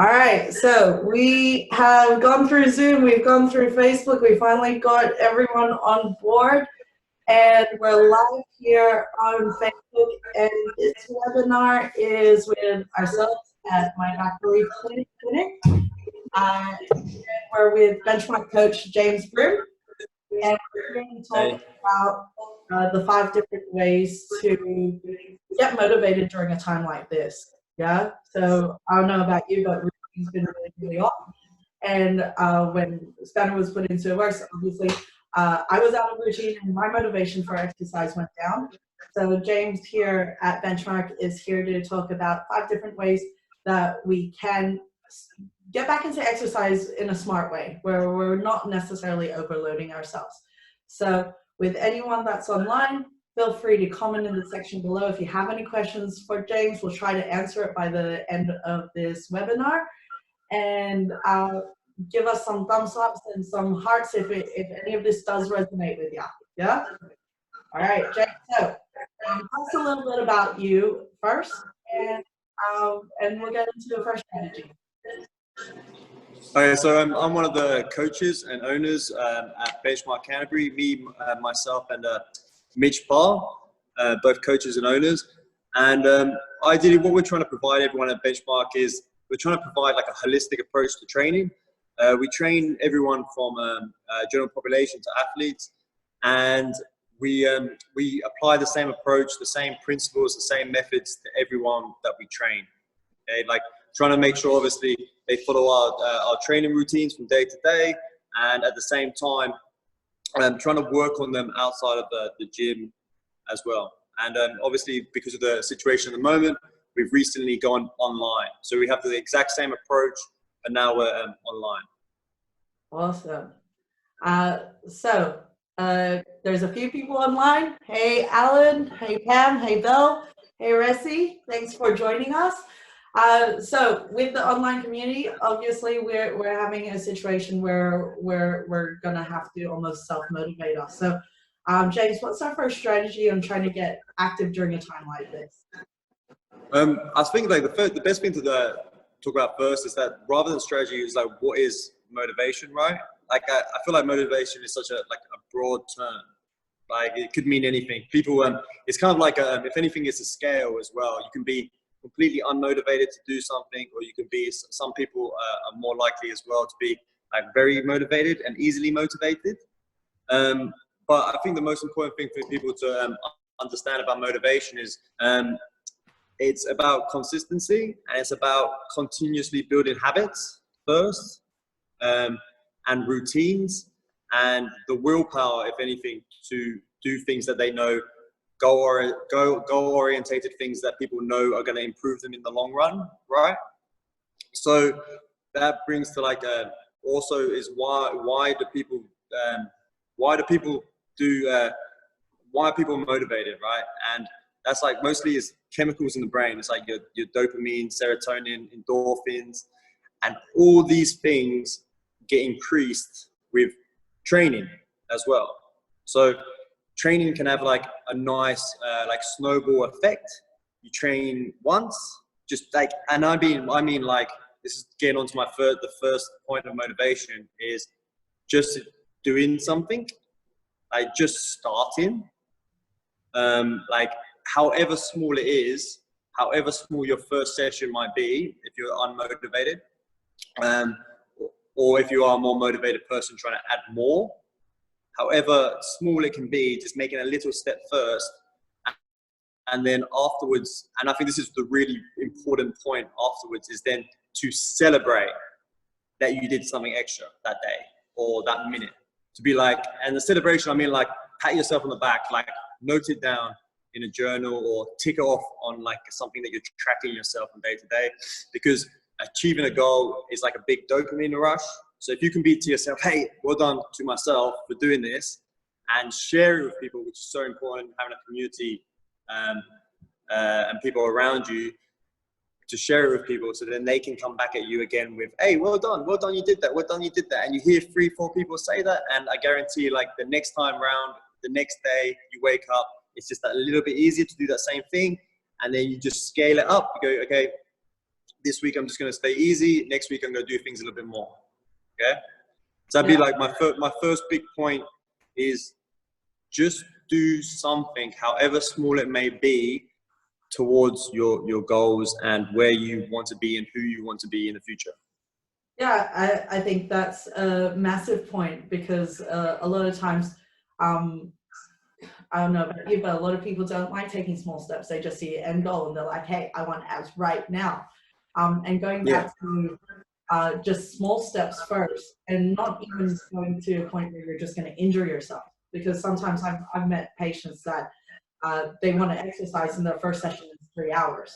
All right, so we have gone through Zoom, we've gone through Facebook, we finally got everyone on board, and we're live here on Facebook, and this webinar is with ourselves at my back relief clinic, and we're with Benchmark coach James Broom, and we're going to talk about the 5 different ways to get motivated during a time like this. Yeah, so I don't know about you, but routine's been really off. And when Spanner was put into works, obviously, I was out of routine and my motivation for exercise went down. So James here at Benchmark is here to talk about 5 different ways that we can get back into exercise in a smart way, where we're not necessarily overloading ourselves. So with anyone that's online, feel free to comment in the section below if you have any questions for James. We'll try to answer it by the end of this webinar. And give us some thumbs ups and some hearts if any of this does resonate with you. Yeah? All right, James. So tell us a little bit about you first, and we'll get into the first strategy. Okay, so I'm one of the coaches and owners at Benchmark Canterbury. Me, myself, and Mitch Parr, both coaches and owners. And ideally, what we're trying to provide everyone at Benchmark is we're trying to provide like a holistic approach to training. We train everyone from general population to athletes, and we apply the same approach, the same principles, the same methods to everyone that we train. Okay, like trying to make sure obviously they follow our training routines from day to day, and at the same time trying to work on them outside of the gym as well. And obviously, because of the situation at the moment, we've recently gone online. So we have the exact same approach, but now we're online. Awesome. So there's a few people online. Hey, Alan. Hey, Pam. Hey, Bill. Hey, Ressi. Thanks for joining us. So with the online community, obviously we're having a situation where we're gonna have to almost self-motivate us. So James, what's our first strategy on trying to get active during a time like this? I think like the best thing to talk about first is that rather than strategy is like what is motivation, right? Like I feel like motivation is such a broad term. Like it could mean anything. People it's kind of like if anything, it's a scale as well. You can be completely unmotivated to do something, or you can be, some people are more likely as well to be like very motivated and easily motivated. But I think the most important thing for people to understand about motivation is it's about consistency, and it's about continuously building habits first, and routines, and the willpower, if anything, to do things that they know, goal-orientated things that people know are going to improve them in the long run, right? So that brings to like also is why are people motivated, right? And that's like mostly is chemicals in the brain. It's like your dopamine, serotonin, endorphins, and all these things get increased with training as well. So training can have like a nice like snowball effect. You train once, just like, and I mean like, this is getting onto my the first point of motivation is just doing something, like just starting, like however small it is, however small your first session might be, if you're unmotivated, or if you are a more motivated person trying to add more, however small it can be, just making a little step first, and then afterwards, and I think this is the really important point afterwards, is then to celebrate that you did something extra that day or that minute. To be like, and the celebration, I mean like pat yourself on the back, like note it down in a journal or tick it off on like something that you're tracking yourself from day to day, because achieving a goal is like a big dopamine rush. So if you can be to yourself, hey, well done to myself for doing this, and share it with people, which is so important, having a community and people around you to share it with people, so then they can come back at you again with, hey, well done, you did that, well done, you did that. And you hear 3-4 people say that, and I guarantee you, like the next time round, the next day you wake up, it's just a little bit easier to do that same thing. And then you just scale it up. You go, okay, this week I'm just going to stay easy. Next week I'm going to do things a little bit more. Okay. So that'd be like my first big point is just do something, however small it may be, towards your goals and where you want to be and who you want to be in the future. Yeah, I think that's a massive point, because a lot of times, I don't know about you, but a lot of people don't like taking small steps. They just see an end goal and they're like, hey, I want abs right now. And going back to just small steps first, and not even going to a point where you're just going to injure yourself. Because sometimes I've met patients that they want to exercise and their first session is 3 hours.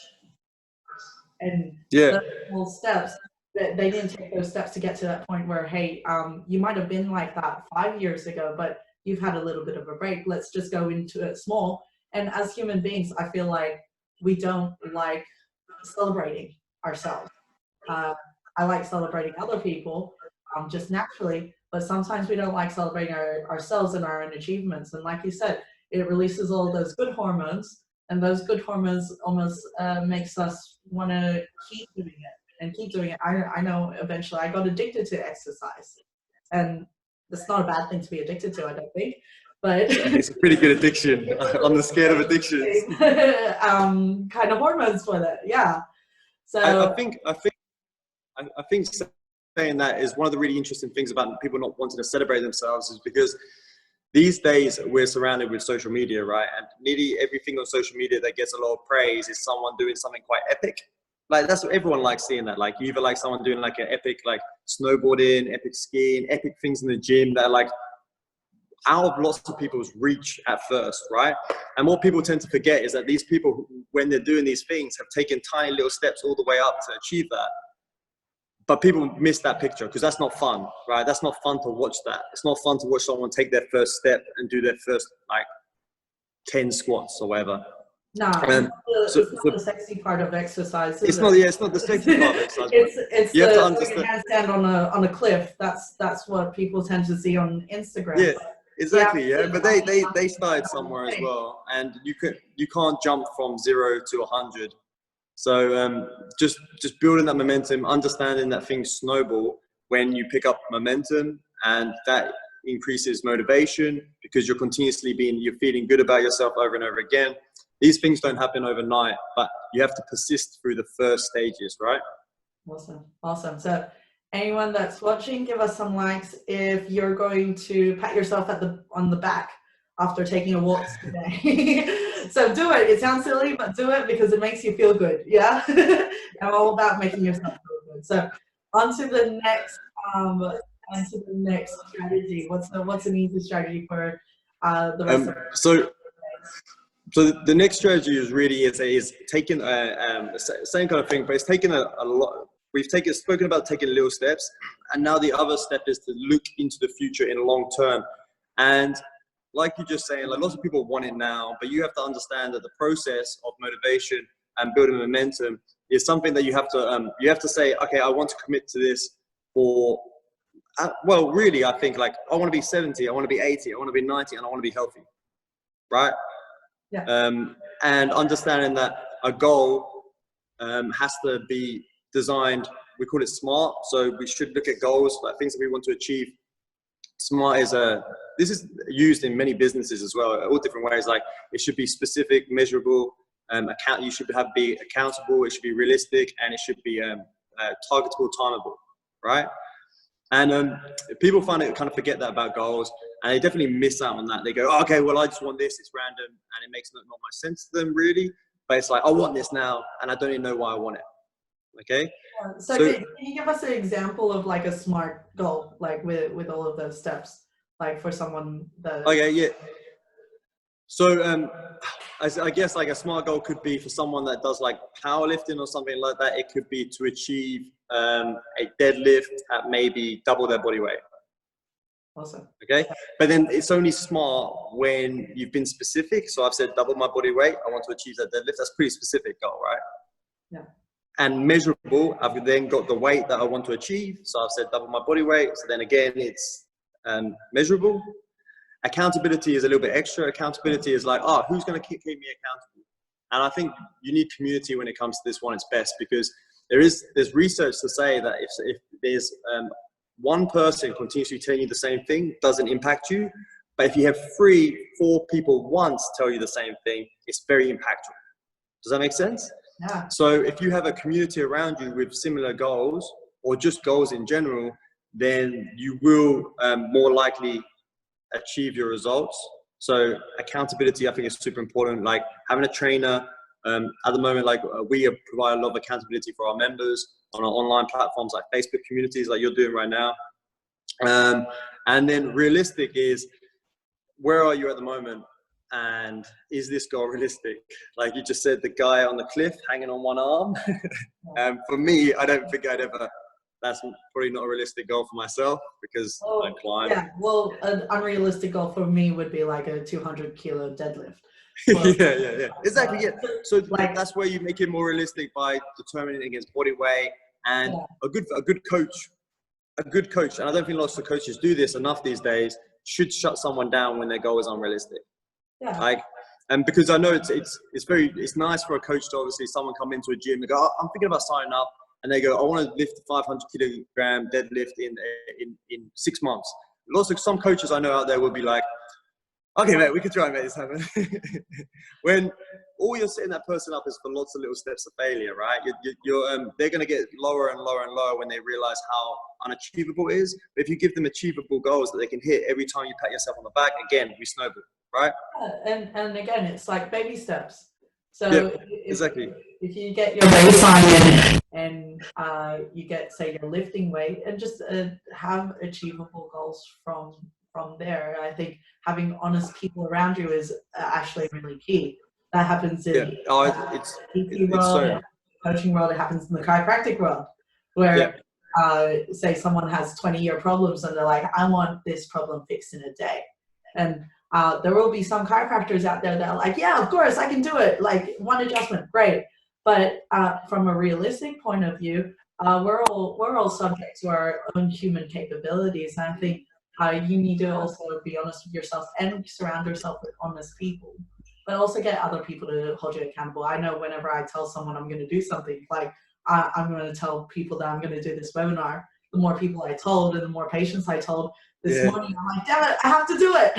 And those small steps, they didn't take those steps to get to that point where, hey, you might have been like that 5 years ago, but you've had a little bit of a break. Let's just go into it small. And as human beings, I feel like we don't like celebrating ourselves. I like celebrating other people just naturally, but sometimes we don't like celebrating ourselves and our own achievements. And like you said, it releases all those good hormones, and those good hormones almost makes us want to keep doing it and keep doing it. I know eventually I got addicted to exercise, and it's not a bad thing to be addicted to, I don't think, but it's a pretty good addiction on the scale of addictions. Kind of hormones for that, yeah. So I think saying that is one of the really interesting things about people not wanting to celebrate themselves, is because these days we're surrounded with social media, right? And nearly everything on social media that gets a lot of praise is someone doing something quite epic. Like, that's what everyone likes seeing. That, like, you either like someone doing like an epic, like snowboarding, epic skiing, epic things in the gym that are like out of lots of people's reach at first, right? And what people tend to forget is that these people, when they're doing these things, have taken tiny little steps all the way up to achieve that. But people miss that picture because that's not fun, right? That's not fun to watch that. It's not fun to watch someone take their first step and do their first, like, 10 squats or whatever. No, it's not the sexy part of exercise. It's not the sexy part of exercise. it's you have to understand. Handstand on a cliff. That's what people tend to see on Instagram. Yeah, exactly. Yeah, but they started somewhere as well, and you can't jump from 0 to 100. So just building that momentum, understanding that things snowball when you pick up momentum, and that increases motivation because you're feeling good about yourself over and over again. These things don't happen overnight, but you have to persist through the first stages, right? Awesome. So anyone that's watching, give us some likes if you're going to pat yourself on the back after taking a walk today. So do it. It sounds silly, but do it because it makes you feel good. Yeah. I'm all about making yourself feel good. So on to the next strategy. What's an easy strategy for the rest of So the next strategy is taking same kind of thing, but it's taken a lot. We've spoken about taking little steps, and now the other step is to look into the future in long term. And like you're just saying, like, lots of people want it now, but you have to understand that the process of motivation and building momentum is something that you have to say, okay, I want to commit to this for. Well, really, I think, like, I want to be 70, I want to be 80, I want to be 90, and I want to be healthy, right? Yeah. And understanding that a goal has to be designed, we call it SMART. So we should look at goals, like things that we want to achieve. SMART this is used in many businesses as well, all different ways. Like, it should be specific, measurable, you should be accountable, it should be realistic, and it should be targetable, timeable, right? And people kind of forget that about goals, and they definitely miss out on that. They go, oh, okay, well, I just want this, it's random, and it makes not much sense to them, really. But it's like, I want this now, and I don't even know why I want it. Okay? So can you give us an example of, like, a SMART goal, like with all of those steps, like for someone that... Okay, yeah. So I guess, like, a SMART goal could be for someone that does, like, powerlifting or something like that. It could be to achieve a deadlift at maybe double their body weight. Awesome. Okay, but then it's only smart when you've been specific. So I've said double my body weight, I want to achieve that deadlift. That's a pretty specific goal, right? Yeah. And measurable, I've then got the weight that I want to achieve. So I've said double my body weight. So then again, it's measurable. Accountability is a little bit extra. Accountability is like, who's going to keep me accountable? And I think you need community when it comes to this one. It's best because there's research to say that if there's one person continuously telling you the same thing, doesn't impact you. But if you have 3-4 people once tell you the same thing, it's very impactful. Does that make sense? Yeah. So if you have a community around you with similar goals, or just goals in general, then you will more likely achieve your results. So accountability, I think, is super important. Like having a trainer, at the moment, like we provide a lot of accountability for our members on our online platforms like Facebook communities, like you're doing right now. And then realistic is, where are you at the moment? And is this goal realistic? Like you just said, the guy on the cliff hanging on one arm. For me, I don't think that's probably not a realistic goal for myself, because I climb. Yeah, well, an unrealistic goal for me would be like a 200 kilo deadlift. Yeah. Exactly, yeah. So like, that's where you make it more realistic by determining against body weight, and a good coach, and I don't think lots of coaches do this enough these days, should shut someone down when their goal is unrealistic. Yeah. Like, and because I know it's nice for a coach to obviously someone come into a gym and go, oh, I'm thinking about signing up, and they go, I want to lift a 500 kilogram deadlift in 6 months. Lots of some coaches I know out there will be like, okay, mate, we can try and make this happen. When all you're setting that person up is for lots of little steps of failure, right? They're going to get lower and lower and lower when they realize how unachievable it is. But if you give them achievable goals that they can hit every time you pat yourself on the back, again, we snowball, right? Yeah, and again, it's like baby steps. So exactly. If you get your baseline and you get, say, your lifting weight, and just have achievable goals from there. I think having honest people around you is actually really key. That happens in PT world, coaching world. It happens in the chiropractic world, where say someone has 20-year problems and they're like, I want this problem fixed in a day. And there will be some chiropractors out there that are like, yeah, of course, I can do it. Like one adjustment, great. But from a realistic point of view, we're all subject to our own human capabilities. And I think you need to also be honest with yourself and surround yourself with honest people, but also get other people to hold you accountable. I know whenever I tell someone I'm going to do something, like I'm going to tell people that I'm going to do this webinar, the more people I told and the more patients I told, this morning I'm like, damn it, I have to do it.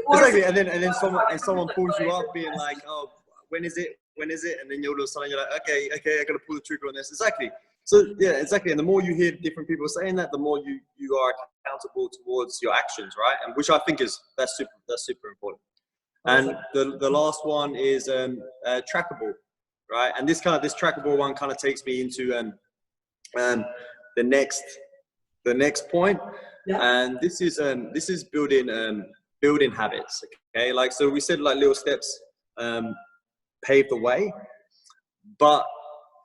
Exactly. And then someone pulls you up being like, oh, when is it? And then all of a sudden you're like, okay, I got to pull the trigger on this. Exactly. So yeah, exactly. And the more you hear different people saying that, the more you are accountable towards your actions, right? And which I think that's super important. And the last one is trackable, right? And this trackable one kind of takes me into the next point. Yeah. And this is building habits. Okay, like so we said, like little steps pave the way, but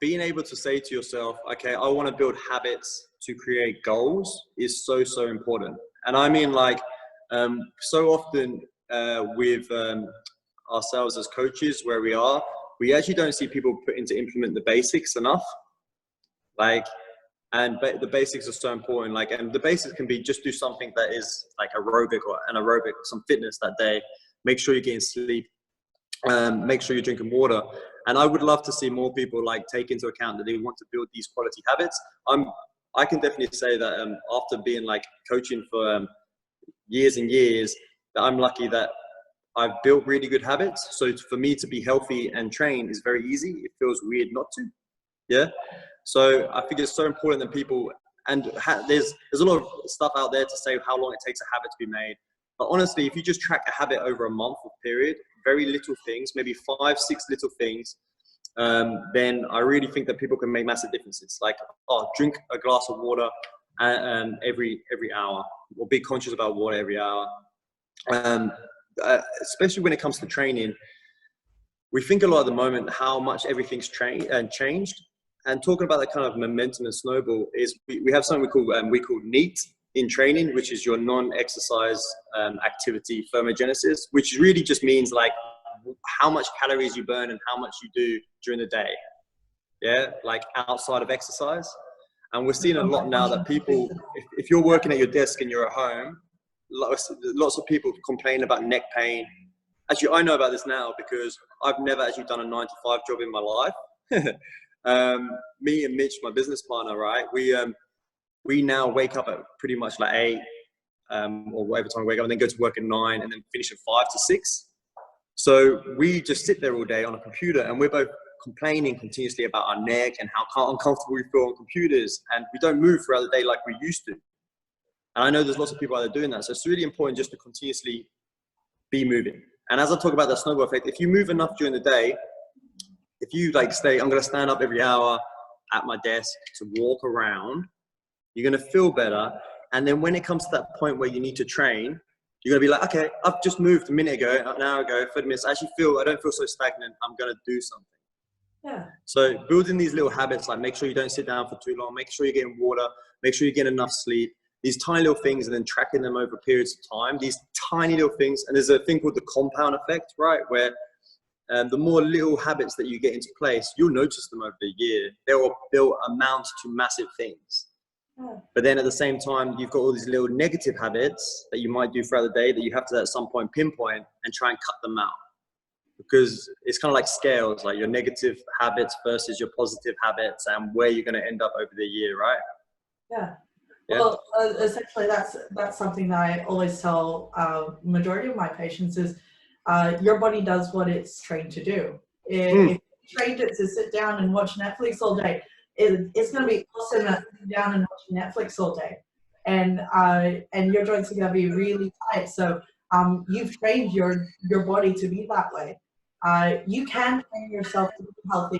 being able to say to yourself, okay, I want to build habits to create goals is so important. And I mean, like so often with ourselves as coaches, where we actually don't see people putting to implement the basics enough. Like, and the basics are so important. Like, and the basics can be just do something that is like aerobic or anaerobic, some fitness that day. Make sure you're getting sleep. Make sure you're drinking water. And I would love to see more people like take into account that they want to build these quality habits. I can definitely say that after being like coaching for years and years, that I'm lucky that I've built really good habits. So for me to be healthy and train is very easy. It feels weird not to. Yeah. So I think it's so important that people, and there's a lot of stuff out there to say how long it takes a habit to be made. But honestly, if you just track a habit over a month or period, very little things, maybe 5-6 little things, then I really think that people can make massive differences. Like, drink a glass of water every hour, or be conscious about water every hour. Especially when it comes to training, we think a lot at the moment how much everything's changed. And talking about that kind of momentum and snowball is we have something we call NEAT in training, which is your non-exercise activity thermogenesis, which really just means like how much calories you burn and how much you do during the day. Yeah, like outside of exercise. And we're seeing a lot now that people, if you're working at your desk and you're at home, lots of people complain about neck pain. Actually, I know about this now because I've never actually done a 9-to-5 job in my life. Me and Mitch, my business partner, right? We now wake up at pretty much like 8, or whatever time we wake up, and then go to work at 9, and then finish at 5 to 6. So we just sit there all day on a computer, and we're both complaining continuously about our neck and how uncomfortable we feel on computers, and we don't move throughout the day like we used to. And I know there's lots of people out there doing that. So it's really important just to continuously be moving. And as I talk about the snowball effect, if you move enough during the day, if you like say, I'm going to stand up every hour at my desk to walk around, you're going to feel better. And then when it comes to that point where you need to train, you're going to be like, okay, I've just moved a minute ago, an hour ago, 30 minutes. I don't feel so stagnant. I'm going to do something. Yeah. So building these little habits, like make sure you don't sit down for too long, make sure you're getting water, make sure you're getting enough sleep, these tiny little things, and then tracking them over periods of time, these tiny little things. And there's a thing called the compound effect, right? Where the more little habits that you get into place, you'll notice them over the year. They'll amount to massive things. Yeah. But then at the same time, you've got all these little negative habits that you might do throughout the day that you have to at some point pinpoint and try and cut them out. Because it's kind of like scales, like your negative habits versus your positive habits, and where you're going to end up over the year, right? Yeah. Yeah. Well, essentially, that's something that I always tell majority of my patients is your body does what it's trained to do. If you trained it to sit down and watch Netflix all day, it's going to be awesome at sitting down and watching Netflix all day, and your joints are going to be really tight. So you've trained your body to be that way. You can train yourself to be healthy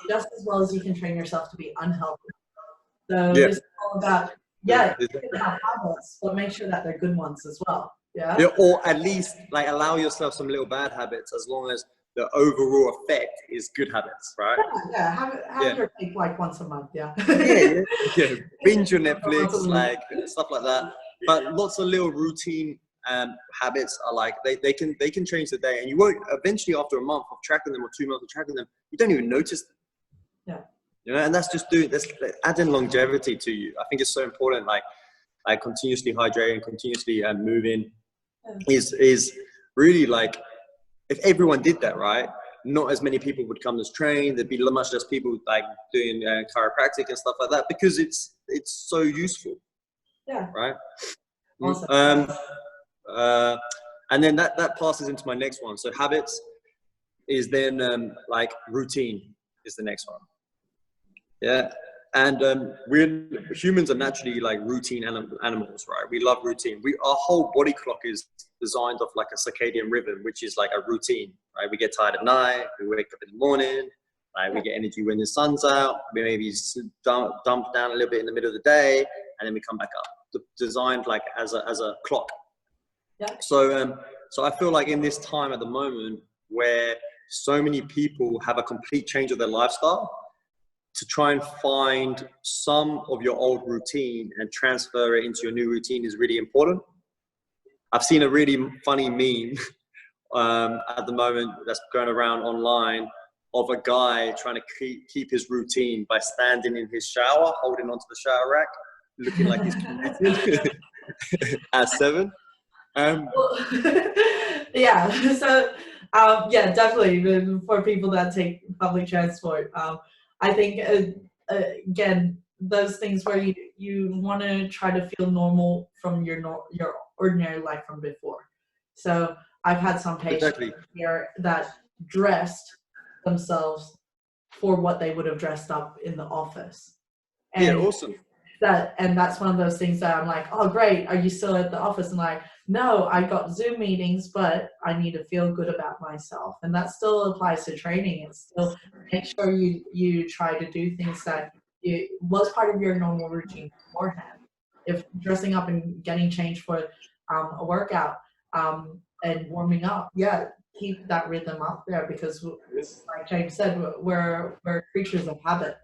just as well as you can train yourself to be unhealthy. So it's all about, you can have habits, but make sure that they're good ones as well. Yeah. Or at least like allow yourself some little bad habits, as long as the overall effect is good habits, right? Yeah. Have your cake like once a month. Yeah. Yeah. Binge your Netflix, like stuff like that. But lots of little routine habits are like they can change the day, and you won't eventually after a month of tracking them or 2 months of tracking them, you don't even notice them. Yeah. You know, and that's adding longevity to you. I think it's so important. Like continuously hydrating, continuously moving is really like, if everyone did that, right? Not as many people would come as train. There'd be much less people like doing chiropractic and stuff like that, because it's so useful. Yeah. Right. Awesome. And then that passes into my next one. So habits is then like routine is the next one. Yeah. And humans are naturally like routine animals, right? We love routine. Our whole body clock is designed off like a circadian rhythm, which is like a routine, right? We get tired at night, we wake up in the morning, right? We get energy when the sun's out, we maybe dump down a little bit in the middle of the day, and then we come back up. Designed like as a clock. Yeah. So I feel like in this time at the moment where so many people have a complete change of their lifestyle, to try and find some of your old routine and transfer it into your new routine is really important. I've seen a really funny meme at the moment that's going around online of a guy trying to keep his routine by standing in his shower, holding onto the shower rack, looking like he's committed at 7. Yeah. So definitely for people that take public transport. I think, again, those things where you want to try to feel normal from your ordinary life from before. So I've had some patients here that dressed themselves for what they would have dressed up in the office. And awesome. That's one of those things that I'm like, oh, great. Are you still at the office? And like, no, I got Zoom meetings, but I need to feel good about myself. And that still applies to training. It's still make sure you try to do things that was part of your normal routine beforehand. If dressing up and getting changed for a workout and warming up, keep that rhythm up there, because like James said, we're creatures of habit.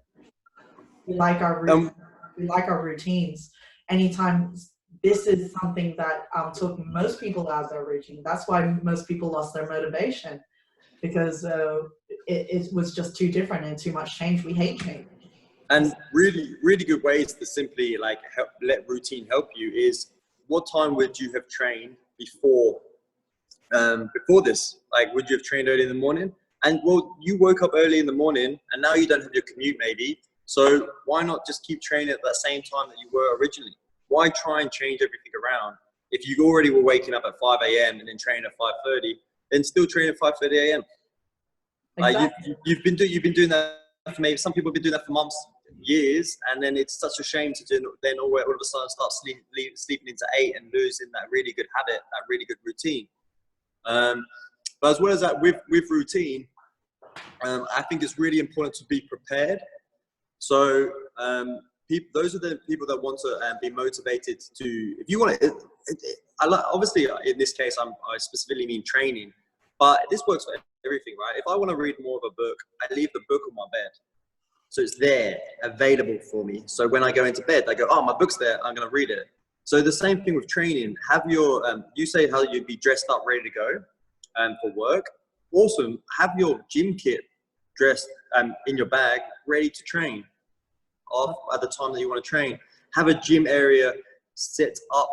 We like our routine. We like our routines. Anytime this is something that took most people out of their routine. That's why most people lost their motivation, because it was just too different and too much change. We hate change. And really, really good ways to simply like let routine help you is, what time would you have trained before this? Like, would you have trained early in the morning? And well, you woke up early in the morning and now you don't have your commute maybe. So why not just keep training at that same time that you were originally? Why try and change everything around? If you already were waking up at 5 a.m. and then training at 5:30, then still train at 5:30 a.m. Exactly. You've been doing that for maybe some people have been doing that for months, years, and then it's such a shame to then all of a sudden start sleeping into 8 and losing that really good habit, that really good routine. But as well as that, with routine, I think it's really important to be prepared. So those are the people that want to be motivated to. If you want to, obviously in this case, I specifically mean training, but this works for everything, right? If I want to read more of a book, I leave the book on my bed, so it's there, available for me. So when I go into bed, I go, oh, my book's there, I'm going to read it. So the same thing with training. Have your, you say how you'd be dressed up, ready to go for work. Awesome. Have your gym kit dressed in your bag, ready to train off at the time that you want to train. Have a gym area set up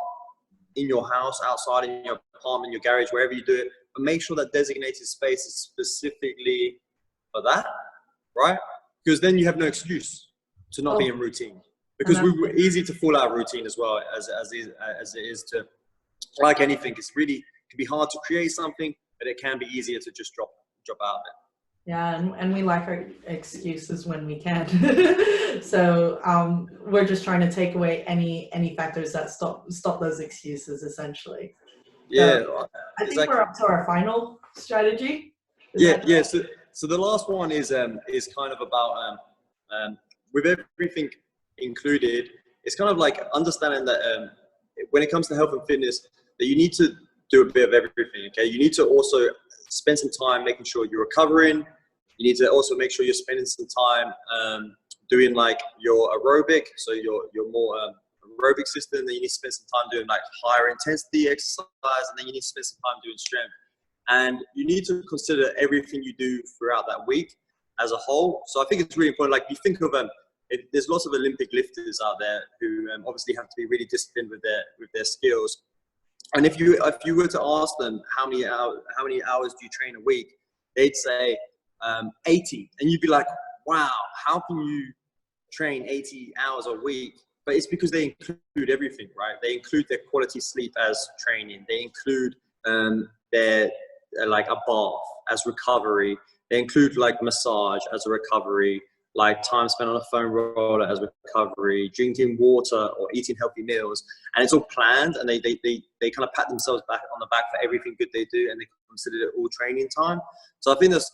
in your house, outside, in your apartment, your garage, wherever you do it. But make sure that designated space is specifically for that, right? Because then you have no excuse to not be in routine. Because we're easy to fall out of routine as well, as it is to, like anything, it can be hard to create something, but it can be easier to just drop out of it. Yeah, and we like our excuses when we can. So we're just trying to take away any factors that stop those excuses, essentially. Yeah, so I think we're up to our final strategy. Yeah. So the last one is kind of about with everything included. It's kind of like understanding that when it comes to health and fitness, that you need to do a bit of everything. Okay, you need to also spend some time making sure you're recovering. You need to also make sure you're spending some time doing like your aerobic, so your more aerobic system. Then you need to spend some time doing like higher intensity exercise, and then you need to spend some time doing strength. And you need to consider everything you do throughout that week as a whole. So I think it's really important. Like you think of there's lots of Olympic lifters out there who obviously have to be really disciplined with their skills. And if you were to ask them how many hours do you train a week, they'd say 80, and you'd be like, wow, how can you train 80 hours a week? But it's because they include everything, right? They include their quality sleep as training. They include their like a bath as recovery. They include like massage as a recovery, like time spent on a foam roller as recovery, drinking water or eating healthy meals. And it's all planned, and they kind of pat themselves on the back for everything good they do, and they consider it all training time. So I think that's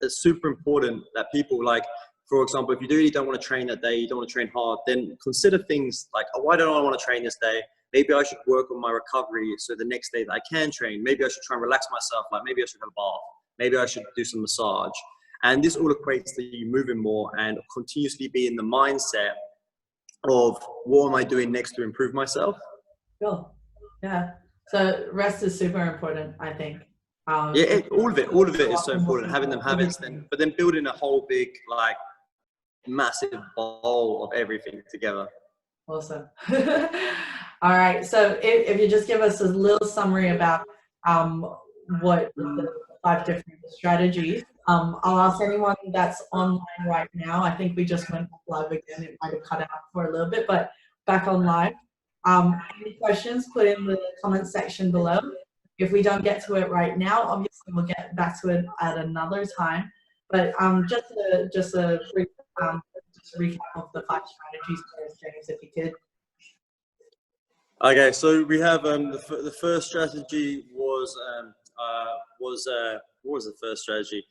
super important that people, like, for example, if you really don't want to train that day, you don't want to train hard, then consider things like, oh, why don't I want to train this day? Maybe I should work on my recovery so the next day that I can train. Maybe I should try and relax myself. Like maybe I should have a bath. Maybe I should do some massage. And this all equates to you moving more and continuously be in the mindset of what am I doing next to improve myself? Cool. Yeah. So rest is super important, I think. Yeah, all of it is so important. Having them habits, but then building a whole big, like, massive bowl of everything together. Awesome. All right. So if you just give us a little summary about what the 5 different strategies. I'll ask anyone that's online right now. I think we just went live again. It might have cut out for a little bit, but back on live. Any questions, put in the comment section below. If we don't get to it right now, obviously we'll get back to it at another time. But just a brief recap of the 5 strategies, James, if you could. Okay, so we have the first strategy was what was the first strategy?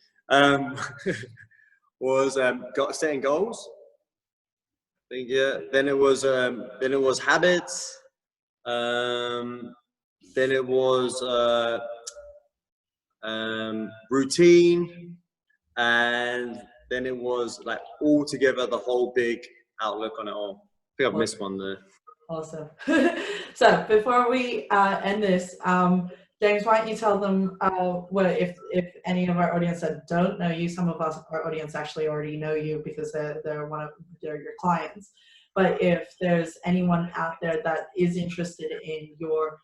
Was setting goals. I think, yeah. Then it was habits. Then it was routine, and then it was like all together, the whole big outlook on it all. I think I've missed one there. Awesome. So before we end this, James, why don't you tell them if any of our audience that don't know you, some of our audience actually already know you because they're your clients. But if there's anyone out there that is interested in your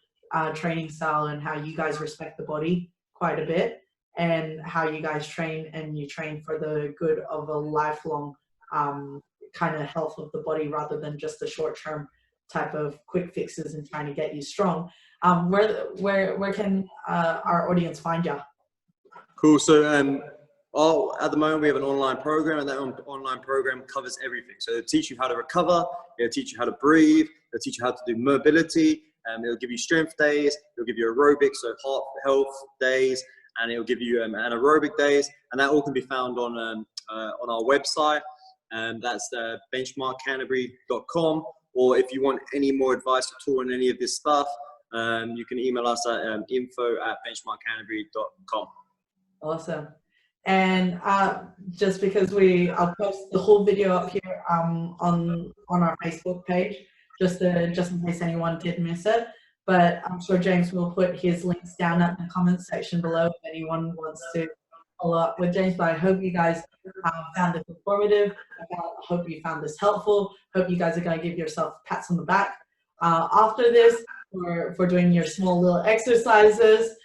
training style and how you guys respect the body quite a bit, and how you guys train, and you train for the good of a lifelong kind of health of the body, rather than just the short-term type of quick fixes and trying to get you strong. Where can our audience find you? Cool. So at the moment we have an online program, and that online program covers everything. So it'll teach you how to recover, it'll teach you how to breathe, it'll teach you how to do mobility, it'll give you strength days, it'll give you aerobics, so heart health days, and it'll give you anaerobic days, and that all can be found on our website, and that's benchmarkcanterbury.com. Or if you want any more advice at all on any of this stuff, you can email us at info@benchmarkcanterbury.com. Awesome. And just because I'll post the whole video up here on our Facebook page, just in case anyone did miss it. But I'm sure James will put his links down at the comments section below if anyone wants to follow up with James. But I hope you guys found it informative. I hope you found this helpful. Hope you guys are going to give yourself pats on the back after this for doing your small little exercises.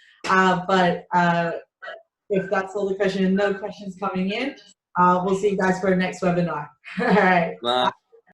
If that's all the questions, no questions coming in, we'll see you guys for our next webinar. All right.